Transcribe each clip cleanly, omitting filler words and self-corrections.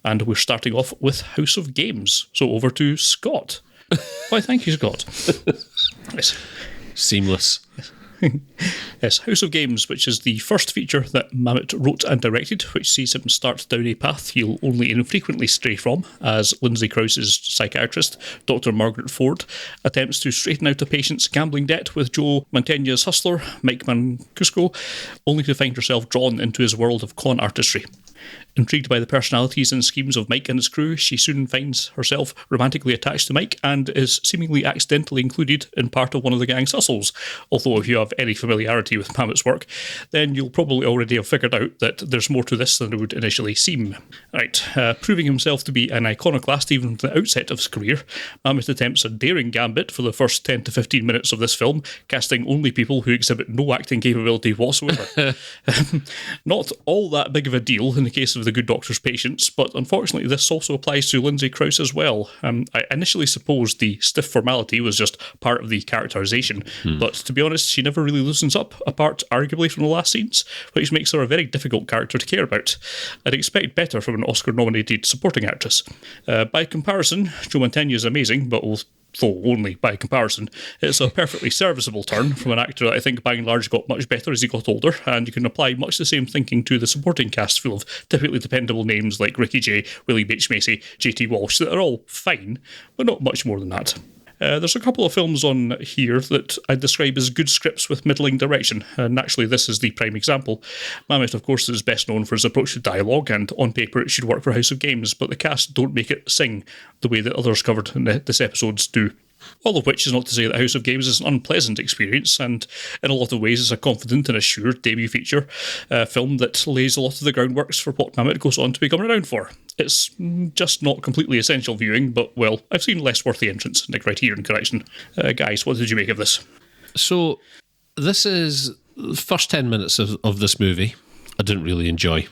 And we're starting off with House of Games. So over to Scott. Why, thank you, Scott. Yes. Seamless. Yes, House of Games, which is the first feature that Mamet wrote and directed, which sees him start down a path he'll only infrequently stray from, as Lindsay Krause's psychiatrist, Dr. Margaret Ford, attempts to straighten out a patient's gambling debt with Joe Mantegna's hustler, Mike Mancuso, only to find herself drawn into his world of con artistry. Intrigued by the personalities and schemes of Mike and his crew, she soon finds herself romantically attached to Mike and is seemingly accidentally included in part of one of the gang's hustles. Although if you have any familiarity with Mamet's work, then you'll probably already have figured out that there's more to this than it would initially seem. Right, proving himself to be an iconoclast even from the outset of his career, Mamet attempts a daring gambit for the first 10 to 15 minutes of this film, casting only people who exhibit no acting capability whatsoever. Not all that big of a deal in the case of The Good Doctor's Patients, but unfortunately this also applies to Lindsay Krause as well. I initially supposed the stiff formality was just part of the characterisation, but to be honest, she never really loosens up, apart arguably from the last scenes, which makes her a very difficult character to care about. I'd expect better from an Oscar-nominated supporting actress. By comparison, Joe Mantegna is amazing, but though only by comparison, it's a perfectly serviceable turn from an actor that I think by and large got much better as he got older, and you can apply much the same thinking to the supporting cast full of typically dependable names like Ricky Jay, Willie Beach Macy, JT Walsh that are all fine, but not much more than that. There's a couple of films on here that I'd describe as good scripts with middling direction, and naturally this is the prime example. Mamet, of course, is best known for his approach to dialogue, and on paper it should work for House of Games, but the cast don't make it sing the way that others covered in this episodes do. All of which is not to say that House of Games is an unpleasant experience, and in a lot of ways is a confident and assured debut feature film that lays a lot of the groundworks for what Mamet goes on to become renowned for. It's just not completely essential viewing, but, well, I've seen less worthy entrants in the Criterion Collection. Guys, what did you make of this? So, this is the first 10 minutes of this movie I didn't really enjoy.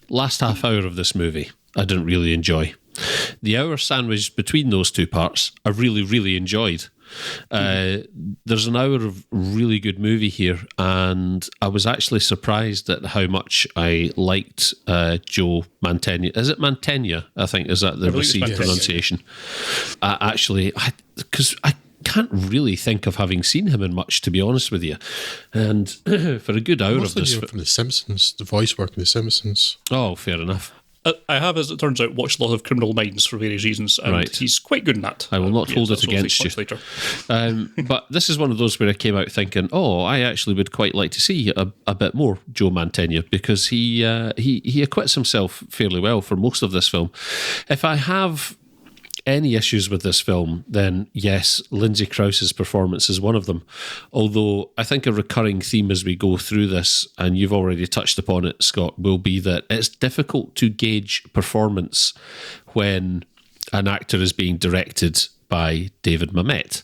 Last half hour of this movie I didn't really enjoy. The hour sandwiched between those two parts I really, really enjoyed. There's an hour of really good movie here, and I was actually surprised at how much I liked Joe Mantegna. Is it Mantegna? I think, is that the received pronunciation? Because I can't really think of having seen him in much, to be honest with you. And for a good hour of this, from The Simpsons, the voice work in The Simpsons. Oh, fair enough. I have, as it turns out, watched a lot of Criminal Minds for various reasons, and he's quite good in that. I will not hold it against you. Later. But this is one of those where I came out thinking, I actually would quite like to see a bit more Joe Mantegna, because he acquits himself fairly well for most of this film. If I have any issues with this film, then yes, Lindsay Krause's performance is one of them. Although I think a recurring theme as we go through this, and you've already touched upon it, Scott, will be that it's difficult to gauge performance when an actor is being directed by David Mamet,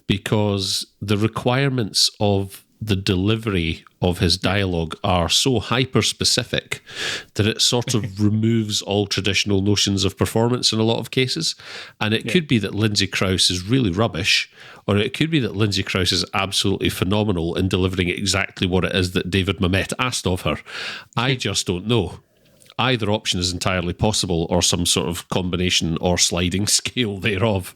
because the requirements of the delivery of his dialogue are so hyper-specific that it sort of removes all traditional notions of performance in a lot of cases. And it could be that Lindsay Krause is really rubbish, or it could be that Lindsay Krause is absolutely phenomenal in delivering exactly what it is that David Mamet asked of her. I just don't know. Either option is entirely possible, or some sort of combination or sliding scale thereof.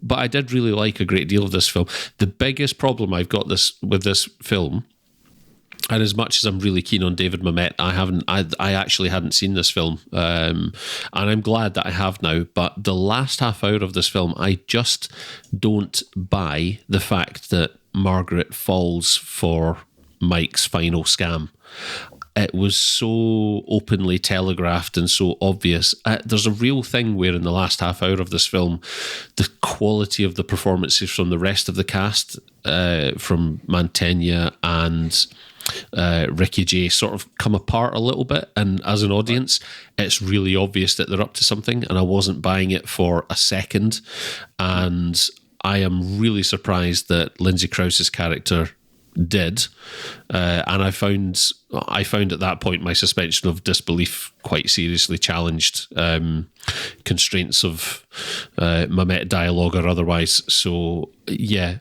But I did really like a great deal of this film. The biggest problem I've got with this film, and as much as I'm really keen on David Mamet, I actually hadn't seen this film, and I'm glad that I have now. But the last half hour of this film, I just don't buy the fact that Margaret falls for Mike's final scam. It was so openly telegraphed and so obvious. There's a real thing where in the last half hour of this film, the quality of the performances from the rest of the cast, from Mantegna and Ricky Jay, sort of come apart a little bit. And as an audience, it's really obvious that they're up to something, and I wasn't buying it for a second. And I am really surprised that Lindsay Krause's character did, and I found at that point my suspension of disbelief quite seriously challenged, constraints of Mamet dialogue or otherwise. So yeah,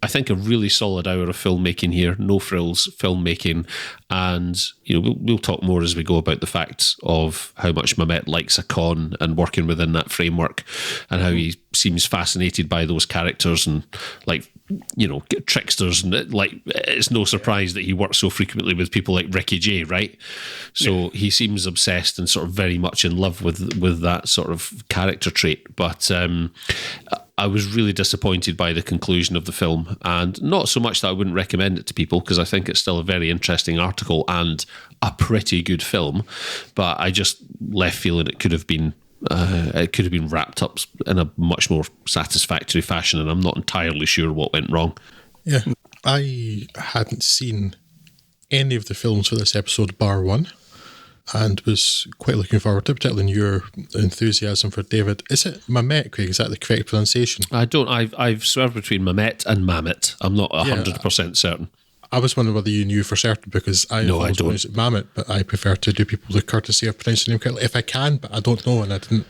I think a really solid hour of filmmaking here, no frills filmmaking, and we'll talk more as we go about the facts of how much Mamet likes a con and working within that framework, and how he seems fascinated by those characters and tricksters, and it's no surprise that he works so frequently with people like Ricky Jay, right? So he seems obsessed and sort of very much in love with that sort of character trait, but I was really disappointed by the conclusion of the film, and not so much that I wouldn't recommend it to people, because I think it's still a very interesting article and a pretty good film, but I just left feeling it could have been wrapped up in a much more satisfactory fashion, and I'm not entirely sure what went wrong. Yeah, I hadn't seen any of the films for this episode bar one, and was quite looking forward to, particularly in your enthusiasm for David. Is it Mamet, Craig? Is that the correct pronunciation? I've swerved between Mamet and Mamet. I'm not 100% certain. I was wondering whether you knew for certain, because I always pronounce it Mamet, but I prefer to do people the courtesy of pronouncing the name correctly if I can, but I don't know, and I didn't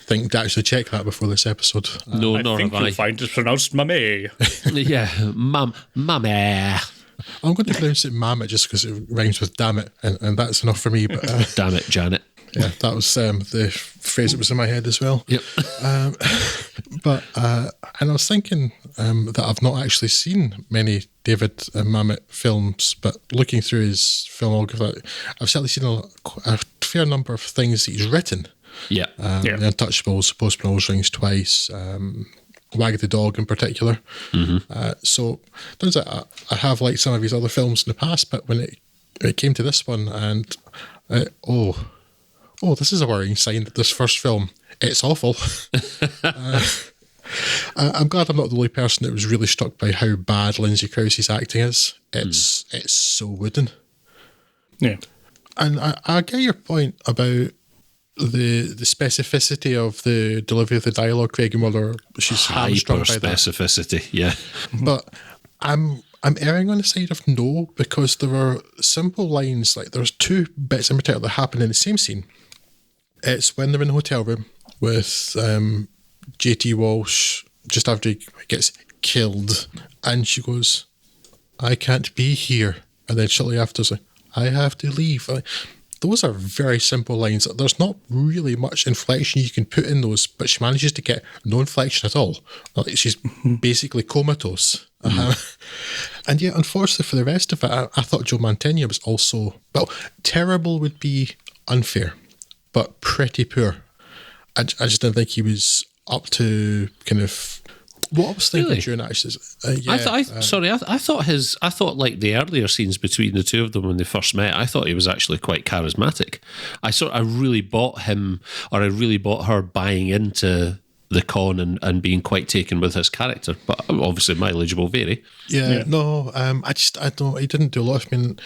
think to actually check that before this episode. No, I nor think have I. you'll find it's pronounced Mamé. Yeah, Mamet. I'm going to pronounce it Mamet just because it rhymes with damn it, and that's enough for me. But Damn it, Janet. yeah, that was the phrase that was in my head as well. Yep. But and I was thinking that I've not actually seen many David Mamet films, but looking through his filmography, I've certainly seen a fair number of things that he's written. Yeah. The Untouchables, Postman Always Rings Twice, Wag the Dog in particular. So turns out I have liked some of his other films in the past, but when it came to this one, and this is a worrying sign that this first film, it's awful. I'm glad I'm not the only person that was really struck by how bad Lindsay Krause's acting is. It's so wooden. Yeah. And I get your point about the specificity of the delivery of the dialogue, Craig, and whether she's Hyper specificity, yeah. But I'm erring on the side of no, because there are simple lines, like there's two bits in particular that happen in the same scene. It's when they're in the hotel room with JT Walsh just after he gets killed, and she goes, "I can't be here," and then shortly after, like, "I have to leave." Those are very simple lines. There's not really much inflection you can put in those, but she manages to get no inflection at all. Like, she's basically comatose. And yet, unfortunately for the rest of it, I thought Joe Mantegna was also, well, terrible would be unfair, but pretty poor. I just didn't think he was up to kind of what I was thinking Really? during actually. I thought like the earlier scenes between the two of them when they first met, I thought he was actually quite charismatic. I really bought him, or I really bought her buying into the con and being quite taken with his character, but obviously mileage will vary. I don't. He didn't do a lot. I mean,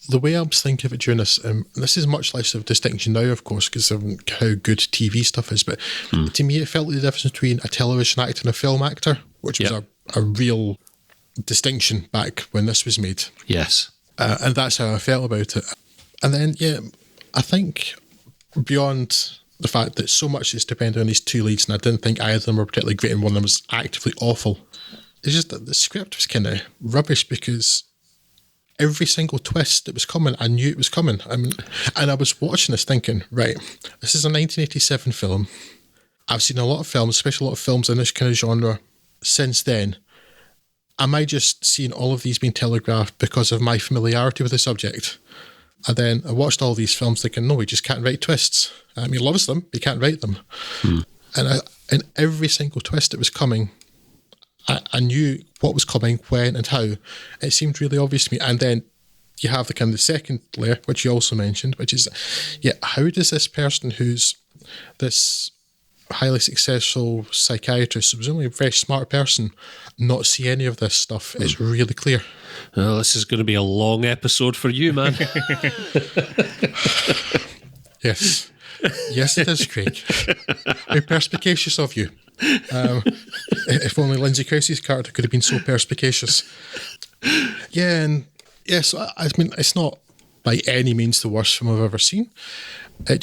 the way I was thinking of it during this, this is much less of a distinction now, of course, because of how good TV stuff is. But to me, it felt like the difference between a television actor and a film actor, which was a real distinction back when this was made. Yes, and that's how I felt about it. And then, I think beyond the fact that so much is dependent on these two leads, and I didn't think either of them were particularly great, and one of them was actively awful. It's just that the script was kind of rubbish, because every single twist that was coming, I knew it was coming. I mean, and I was watching this thinking, right, this is a 1987 film. I've seen a lot of films, especially a lot of films in this kind of genre since then. Am I just seeing all of these being telegraphed because of my familiarity with the subject? And then I watched all these films thinking, no, he just can't write twists. He loves them, but he can't write them. And in every single twist that was coming, I knew what was coming, when and how. It seemed really obvious to me. And then you have the kind of the second layer, which you also mentioned, which is, how does this person who's this highly successful psychiatrist, presumably a very smart person, not see any of this stuff? It's really clear. Well, this is going to be a long episode for you, man. Yes. Yes, it is, Craig. How perspicacious of you. If only Lindsay Krause's character could have been so perspicacious. So I mean, it's not by any means the worst film I've ever seen. It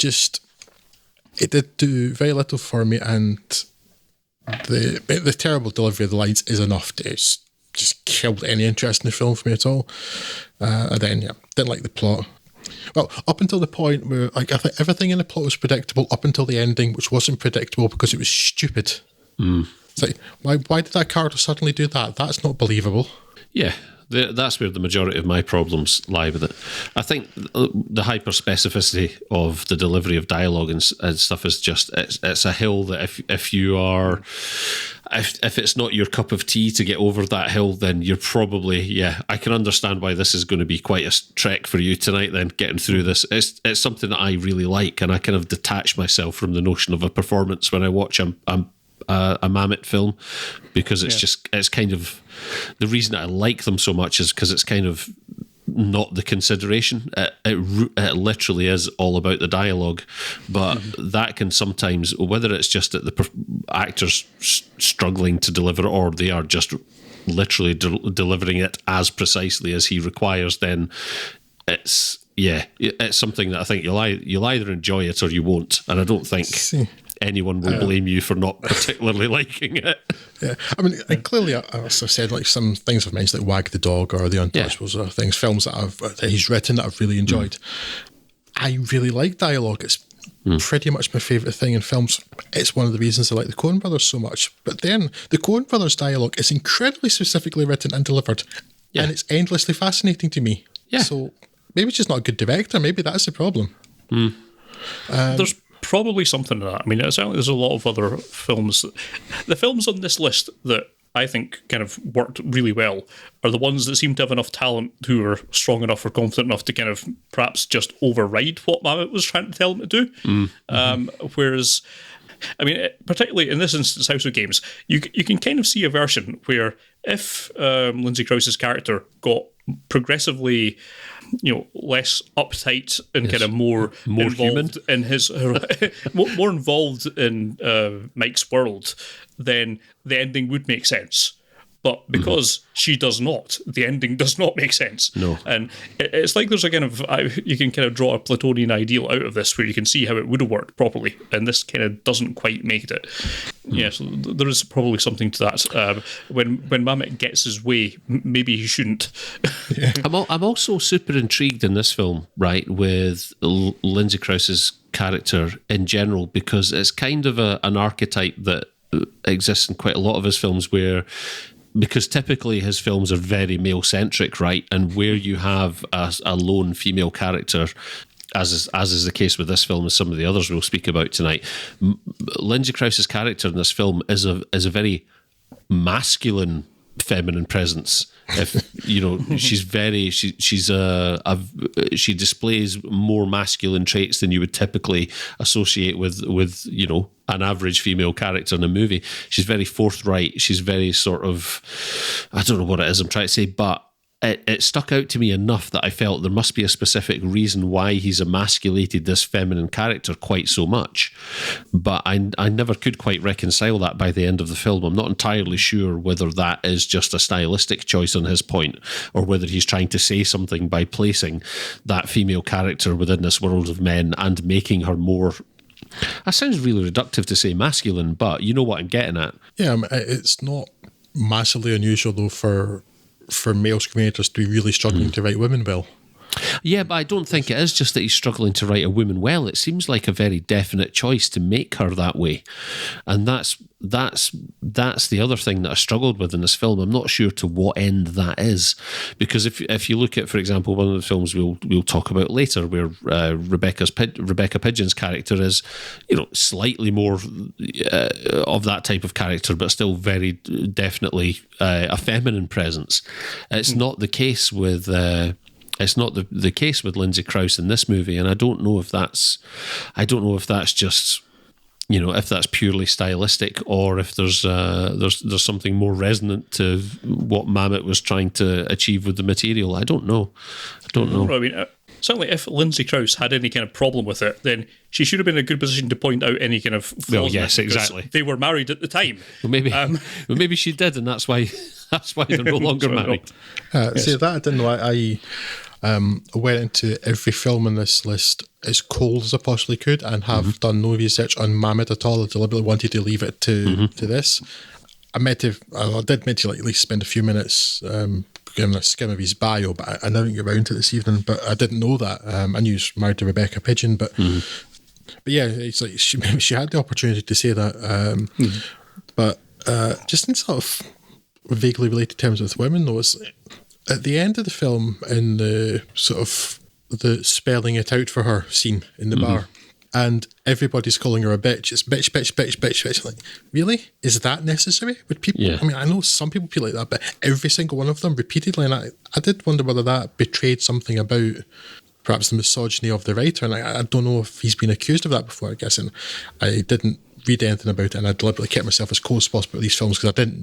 did do very little for me, and the terrible delivery of the lines is enough to just killed any interest in the film for me at all. And then, didn't like the plot. Well, up until the point where I think everything in the plot was predictable up until the ending, which wasn't predictable because it was stupid. It's like, why did that character suddenly do that? That's not believable. Yeah, that's where the majority of my problems lie with it. I think the hyper specificity of the delivery of dialogue and stuff is just it's a hill that if you are. If it's not your cup of tea to get over that hill, then you're probably, I can understand why this is going to be quite a trek for you tonight then, getting through this. It's something that I really like, and I kind of detach myself from the notion of a performance when I watch a Mamet film, because it's kind of, the reason I like them so much is because it's kind of not the consideration. It literally is all about the dialogue, but that can sometimes, whether it's just that the actors struggling to deliver or they are just literally delivering it as precisely as he requires, then it's something that I think you'll either enjoy it or you won't, and I don't think anyone will blame you for not particularly liking it. Yeah, I mean, clearly, as I've said, like some things I've mentioned, like Wag the Dog or The Untouchables, are things, films that he's written that I've really enjoyed. I really like dialogue. It's pretty much my favourite thing in films. It's one of the reasons I like the Coen Brothers so much. But then the Coen Brothers dialogue is incredibly specifically written and delivered, and it's endlessly fascinating to me. Yeah. So maybe it's just not a good director. Maybe that's the problem. There's probably something to that. I mean, certainly there's a lot of other films. The films on this list that I think kind of worked really well are the ones that seem to have enough talent who are strong enough or confident enough to kind of perhaps just override what Mamet was trying to tell them to do. Whereas, I mean, particularly in this instance, House of Games, you can kind of see a version where if Lindsay Krause's character got progressively, less uptight and kind of more involved human in more involved in Mike's world, then the ending would make sense. But because she does not, the ending does not make sense. No. And it's like there's a kind of, you can kind of draw a Platonian ideal out of this where you can see how it would have worked properly. And this kind of doesn't quite make it. Yeah, so there is probably something to that. When Mamet gets his way, maybe he shouldn't. I'm also super intrigued in this film, right, with Lindsay Krause's character in general, because it's kind of an archetype that exists in quite a lot of his films where, because typically his films are very male-centric, right? And where you have a lone female character, as is the case with this film and some of the others we'll speak about tonight, Lindsay Krause's character in this film is a very masculine feminine presence. If she displays more masculine traits than you would typically associate with an average female character in a movie. She's very forthright. She's very sort of, I don't know what it is I'm trying to say, but it stuck out to me enough that I felt there must be a specific reason why he's emasculated this feminine character quite so much. But I never could quite reconcile that by the end of the film. I'm not entirely sure whether that is just a stylistic choice on his point or whether he's trying to say something by placing that female character within this world of men and making her more... That sounds really reductive to say masculine, but you know what I'm getting at. Yeah, it's not massively unusual, though, for male screenwriters to be really struggling to write women well. Yeah, but I don't think it is just that he's struggling to write a woman well. It seems like a very definite choice to make her that way. And that's the other thing that I struggled with in this film. I'm not sure to what end that is. Because if you look at, for example, one of the films we'll talk about later, where Rebecca Pidgeon's character is, slightly more of that type of character, but still very definitely a feminine presence. It's not the case with... It's not the case with Lindsay Krause in this movie, and I don't know if that's just, if that's purely stylistic or if there's something more resonant to what Mamet was trying to achieve with the material. I don't know. I mean, certainly if Lindsay Krause had any kind of problem with it, then she should have been in a good position to point out any kind of flaws. Well, yes, exactly. They were married at the time. Well, maybe she did, and that's why they're no longer married. See, that I didn't know. I went into every film on this list as cold as I possibly could and have done no research on Mamet at all. I deliberately wanted to leave it to this. I did meant to like at least spend a few minutes giving a skim of his bio, but I didn't get around to it this evening. But I didn't know that. I knew he was married to Rebecca Pidgeon, but yeah, it's like she had the opportunity to say that, but just in sort of vaguely related terms with women, though, it's at the end of the film in the sort of the spelling it out for her scene in the bar. And everybody's calling her a bitch. It's bitch, bitch, bitch, bitch, bitch. Like, really? Is that necessary? Would people? Yeah. I mean, I know some people feel like that, but every single one of them repeatedly. And I did wonder whether that betrayed something about perhaps the misogyny of the writer. And I don't know if he's been accused of that before, I guess. And I didn't read anything about it, and I deliberately kept myself as close as possible with these films because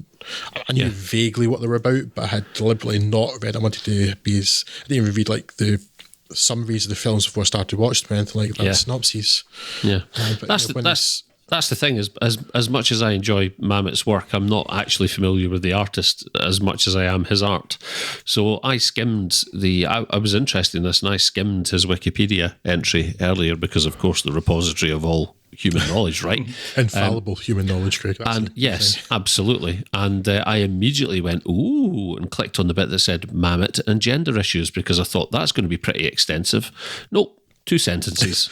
I knew vaguely what they were about, but I had deliberately not read. I wanted to be as, I didn't even read like the summaries of the films before I started watching them or anything like that, synopses. Yeah. But That's the thing, is as much as I enjoy Mamet's work, I'm not actually familiar with the artist as much as I am his art. So I skimmed I was interested in this, and I skimmed his Wikipedia entry earlier because, of course, the repository of all human knowledge, right? Infallible human knowledge, Craig. And yes, absolutely. And I immediately went, ooh, and clicked on the bit that said Mamet and gender issues because I thought that's going to be pretty extensive. Nope, 2 sentences.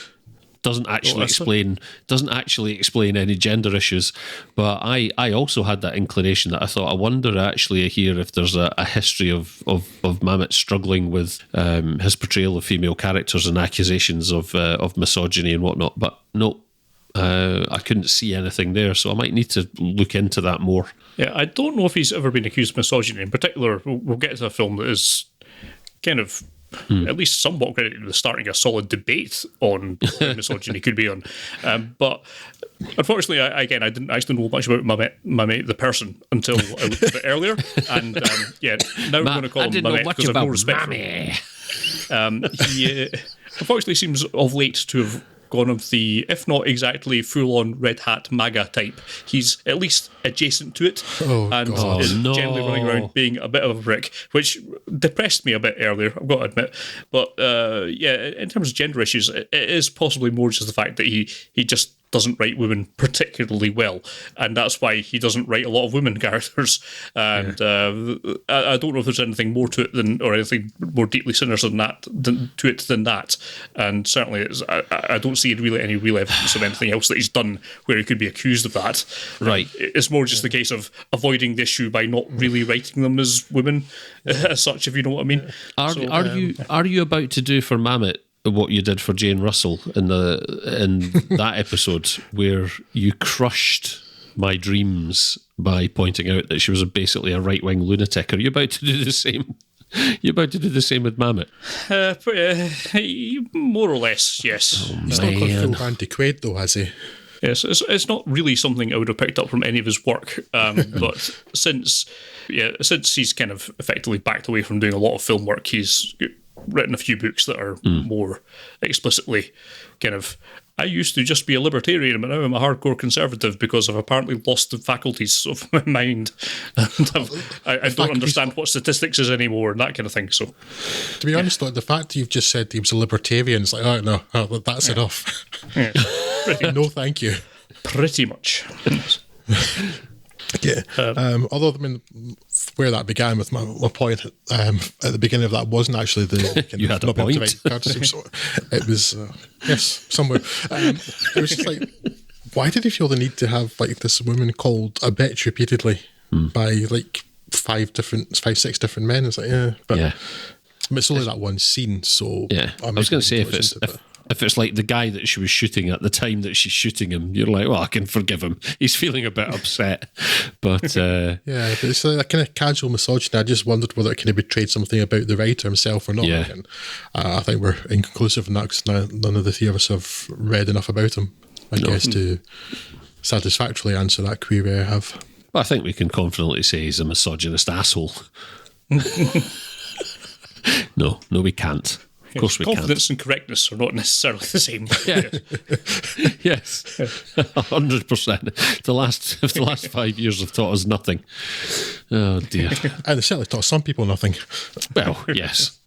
Doesn't actually explain any gender issues. But I also had that inclination that I thought, I wonder actually here if there's a history of Mamet struggling with his portrayal of female characters and accusations of misogyny and whatnot. But no, I couldn't see anything there, so I might need to look into that more. Yeah, I don't know if he's ever been accused of misogyny. In particular, we'll get to a film that is kind of at least somewhat credited with starting a solid debate on what misogyny could be on. But unfortunately, I didn't actually know much about Mamet the person until I looked at it earlier. And now we're going to call him Mamet because I have no respect for him. He unfortunately seems of late to have gone of the, if not exactly full-on red hat MAGA type, he's at least adjacent to it, and is generally running around being a bit of a brick, which depressed me a bit earlier, I've got to admit. But in terms of gender issues, it is possibly more just the fact that he just doesn't write women particularly well, and that's why he doesn't write a lot of women characters. And I don't know if there's anything more to it or anything more deeply sinister than that. And certainly, I don't see really any real evidence of anything else that he's done where he could be accused of that. Right. It's more just the case of avoiding the issue by not really writing them as women as such, if you know what I mean. Are you about to do for Mamet what you did for Jane Russell in that episode where you crushed my dreams by pointing out that she was basically a right-wing lunatic? Are you about to do the same? You about to do the same with Mamet? More or less, yes. He's not gone full Randy Quaid though, has he? Yes, it's not really something I would have picked up from any of his work, but since he's kind of effectively backed away from doing a lot of film work, he's written a few books that are more explicitly kind of, I used to just be a libertarian, but now I'm a hardcore conservative because I've apparently lost the faculties of my mind. And I don't understand what statistics is anymore and that kind of thing. So, to be honest, though, the fact you've just said he was a libertarian, it's like, oh no, that's enough. Yeah. No, thank you. Pretty much. Yeah. Although, I mean, where that began with my point at the beginning of that wasn't actually the you had a point. So it was somewhere. It was just like, why did he feel the need to have like this woman called a bitch repeatedly by like 5, 6 different men? It's like, I mean, it's only that one scene, so I was going to say if it's like the guy that she was shooting at the time that she's shooting him, you're like, well, I can forgive him. He's feeling a bit upset. But but it's like a kind of casual misogyny. I just wondered whether it kind of betrayed something about the writer himself or not. Yeah. And I think we're inconclusive in that because none of the three of us have read enough about him, I guess, to satisfactorily answer that query I have. Well, I think we can confidently say he's a misogynist asshole. No, we can't. Of course we Confidence and correctness are not necessarily the same. Yes, 100%. If the last 5 years have taught us nothing. Oh dear. And they certainly taught some people nothing. Well, yes.